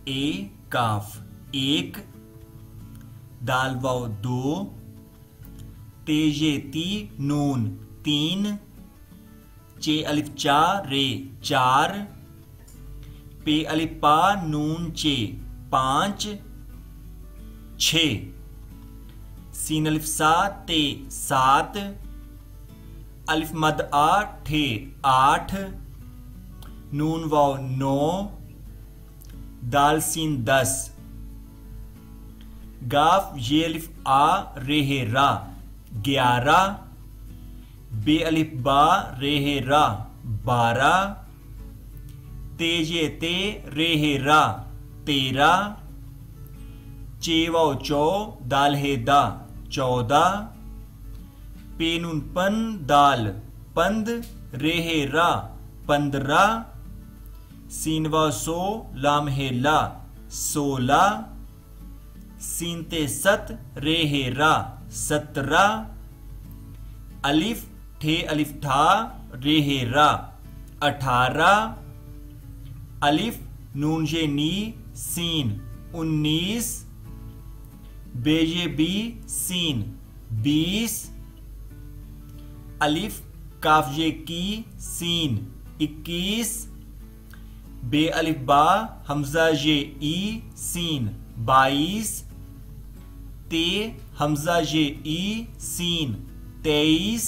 ए काफ एक, दाल वाव दो, तेजे ती नून तीन, चे अलिफ चा रे चार, पे अलिफ पा नून चे पाँच छः, सीन अलिफ सा ते सात, अलिफ मद आ ठे आठ, नून वाव नौ, दाल सीन 10, गाफ ये अलिफ आ रेहे रा 11, बे अलिफ बा रेहे रा 12, तेजे ते रेहे रा 13, चे वाव चौ दाल हे दा 14, पेनुन पन दाल पंद रेहे रा 15, सीन वाव सो लाम हे ला 16, सीन ते सत रेहे रा 17, अलिफ ठे अलिफ ठा रेहे रा 18, अलिफ नून जे नी सीन 19, बेजे बी सीन 20, अलिफ काफ जे की सीन 21, बे अलिफ बा हमजा जे ई सीन 22, ते हमजा जे ई सीन 23,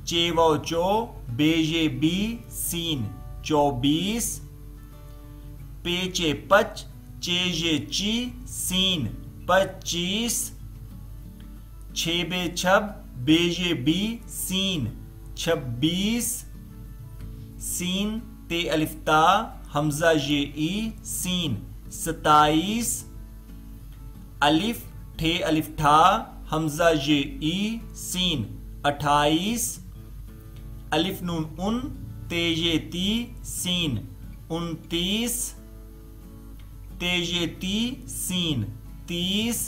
चे वाव चो बेजे बी सीन 24, पेचे पच चेजे ची सीन 25, छे बे छब बेजे बी सीन 26, सीन ते अलिफ ता हमजा जे ई सीन 27, अलिफ ठे अलिफ ठा हमजा जे ई सीन 28, अलिफ नून उन तेजे ती सीन 29, तेजे ती सीन 30,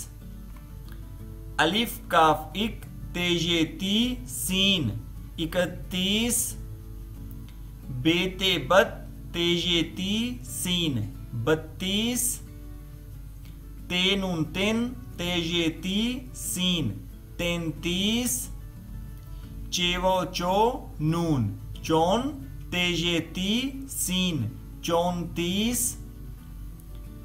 अलिफ काफ इक तेजे ती सीन 31, बेते बत तेजे ती सीन 32, ते नून तिन तेजे ती सीन 33, चेवो चो नून चौन तेजे ती सीन 34,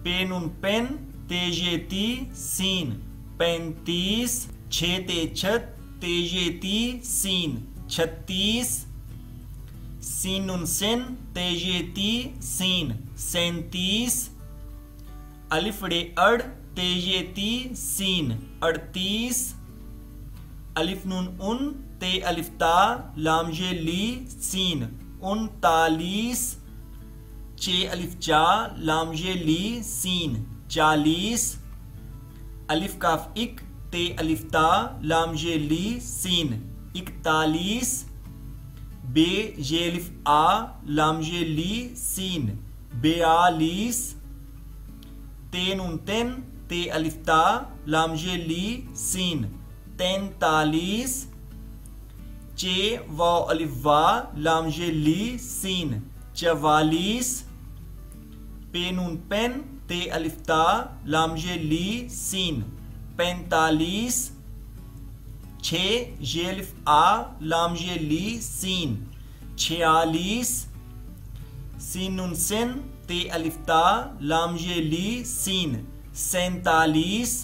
पेनुन पेन तेजे ती सीन 35, छे ते छत तेजे ती सीन 36, सीनुन सिन तेजे ती सीन 37, अलिफ डे अड़ तेजे ती सीन 38, अलिफ नून उन ते अलिफ ता लाम जे ली सीन 39, चे अलिफ चा लाम जे ली सीन 40, अलिफ काफ इक ते अलिफ ता लाम जे ली सीन 41, बे जे अलिफ आ लाम जे ली सीन 42, ते नून तेन ते अलिफ ता लाम जे ली सीन 43, चे वाव अलिफ वा लाम जे ली सीन 44, पे नून पेन ते अलिफ ता लाम जे ली सीन 45, छे जे अलिफ आ लाम जे ली सीन 46, सीन नून सिन ते अलिफ ता लाम जे ली सीन 47,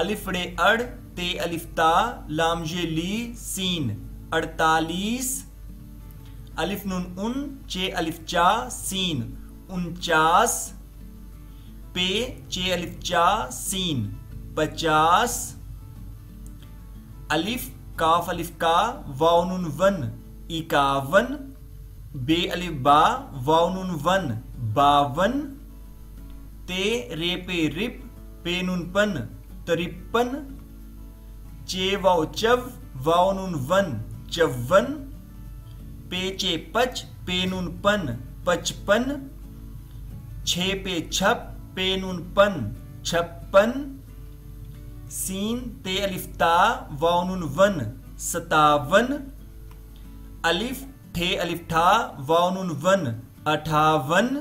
अलिफ डे अड़ ते अलिफ ता लाम जे ली सीन 48, अलिफ नून उन चे अलिफ चा सीन 49, पे चे अलिफ चा सीन 50, अलिफ काफ अलिफ का वाव नून वन 51, बे अलिफ बा वाव नून वन 52, ते रे पे रिप पे नून पन 53, चे वाव चव वाव नून वन 54, पेचे पच पे नून पन 55, छे पे छप पे नून पन 56, सीन ते अलिफ ता वाव नून वन 57, अलिफ ठे अलिफ ठा वाव नून वन 58,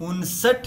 59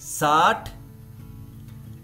60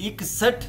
61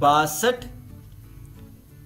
62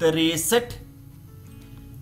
63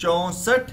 64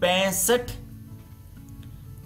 65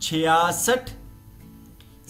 66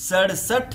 67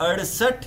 68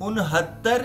69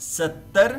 70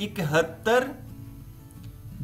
71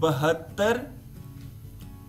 72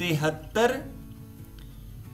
73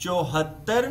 74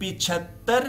75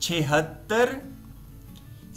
76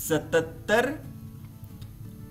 77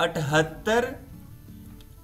78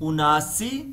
79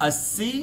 80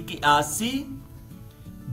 81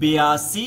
82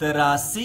83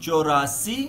84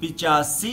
85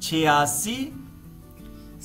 86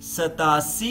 87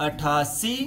88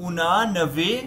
99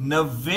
90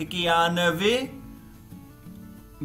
91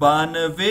92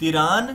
93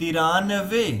93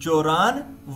94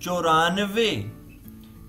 94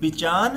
95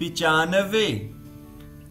95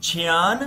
96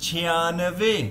96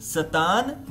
97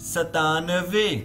97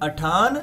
98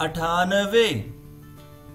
98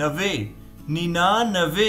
90 99